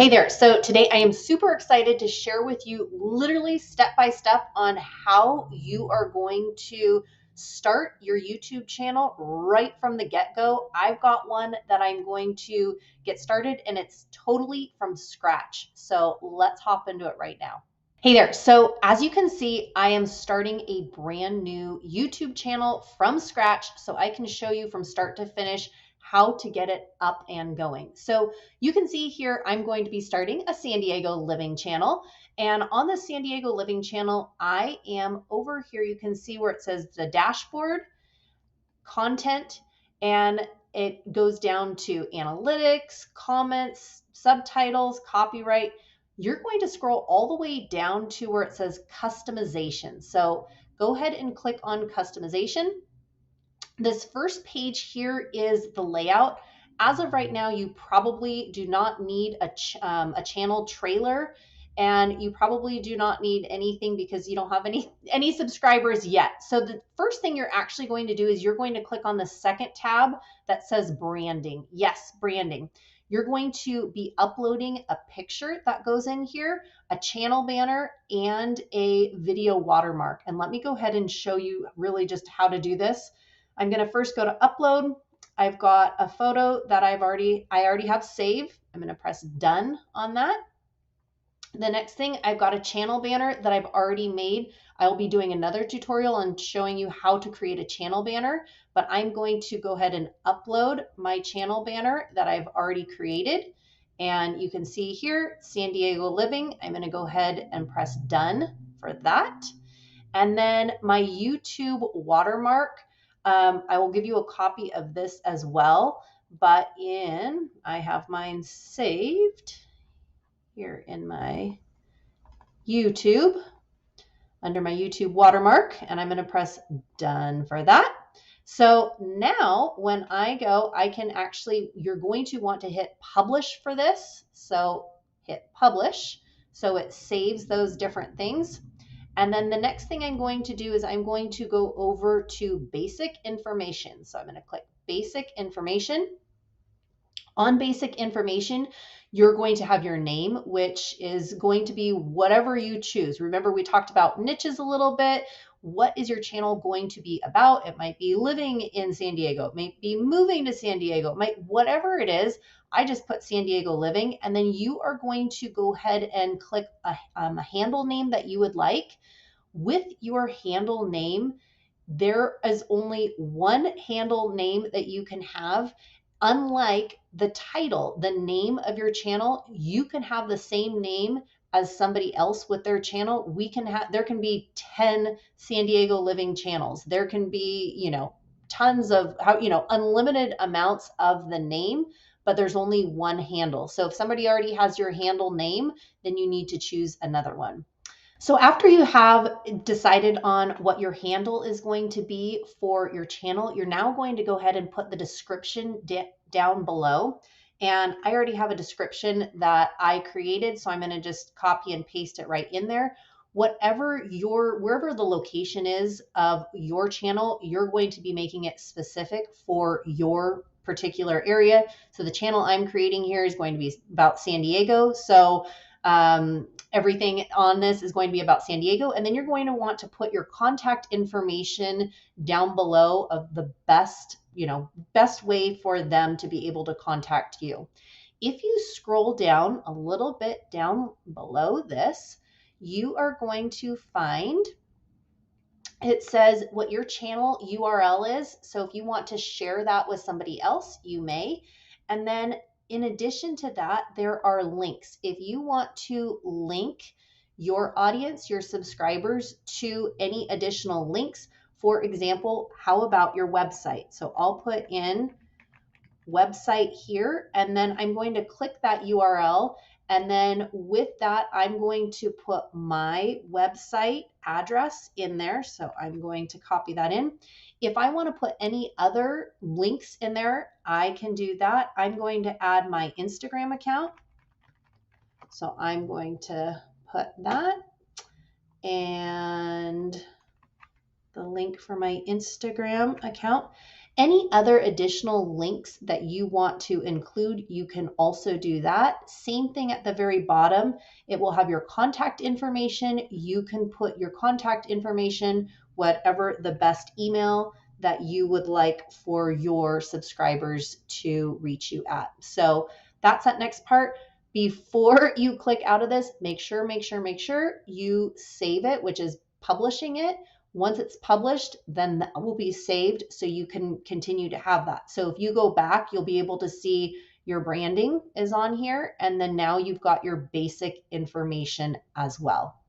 Hey there. So today I am super excited to share with you literally step by step on how you are going to start your YouTube channel right from the get-go. I've got one that I'm going to get started and it's totally from scratch. So let's hop into it right now. Hey there. So as you can see, I am starting a brand new YouTube channel from scratch so I can show you from start to finish how to get it up and going. So you can see here, I'm going to be starting a San Diego living channel. And on the San Diego living channel, I am over here. You can see where it says the dashboard, content, and it goes down to analytics, comments, subtitles, copyright. You're going to scroll all the way down to where it says customization. So go ahead and click on customization. This first page here is the layout. As of right now, you probably do not need a channel trailer, and you probably do not need anything because you don't have any subscribers yet. So the first thing you're actually going to do is you're going to click on the second tab that says branding. Yes, branding. You're going to be uploading a picture that goes in here, a channel banner, and a video watermark. And let me go ahead and show you really just how to do this. I'm going to first go to upload. I've got a photo that I already have saved. I'm going to press done on that. The next thing, I've got a channel banner that I've already made. I'll be doing another tutorial on showing you how to create a channel banner, but I'm going to go ahead and upload my channel banner that I've already created. And you can see here, San Diego Living. I'm going to go ahead and press done for that. And then my YouTube watermark, I will give you a copy of this as well, but I have mine saved here in my YouTube, under my YouTube watermark, and I'm going to press done for that. So now when I go, you're going to want to hit publish for this. So hit publish. So it saves those different things. And then the next thing I'm going to do is I'm going to go over to basic information. So I'm going to click basic information. On basic information, you're going to have your name, which is going to be whatever you choose. Remember, we talked about niches a little bit. What is your channel going to be about? It might be living in San Diego. It might be moving to San Diego. Whatever it is, I just put San Diego living. And then you are going to go ahead and click a handle name that you would like. With your handle name, there is only one handle name that you can have. Unlike the title, the name of your channel, you can have the same name as somebody else with their channel. There can be 10 San Diego living channels. There can be, tons of, unlimited amounts of the name, but there's only one handle. So if somebody already has your handle name, then you need to choose another one. So after you have decided on what your handle is going to be for your channel, you're now going to go ahead and put the description down below. And I already have a description that I created, so I'm going to just copy and paste it right in there. Wherever the location is of your channel, you're going to be making it specific for your particular area. So the channel I'm creating here is going to be about San Diego. So everything on this is going to be about San Diego. And then you're going to want to put your contact information down below of the best way for them to be able to contact you. If you scroll down a little bit down below this, you are going to find it says what your channel URL is. So if you want to share that with somebody else, you may. And then in addition to that, there are links. If you want to link your audience, your subscribers to any additional links, for example, how about your website? So I'll put in website here, and then I'm going to click that URL. And then with that, I'm going to put my website address in there. So I'm going to copy that in. If I want to put any other links in there, I can do that. I'm going to add my Instagram account. So I'm going to put that and the link for my Instagram account. Any other additional links that you want to include, you can also do that. Same thing at the very bottom. It will have your contact information. You can put your contact information, whatever the best email that you would like for your subscribers to reach you at. So that's that next part. Before you click out of this, make sure you save it, which is publishing it. Once it's published, then that will be saved so you can continue to have that. So if you go back, you'll be able to see your branding is on here, and then now you've got your basic information as well.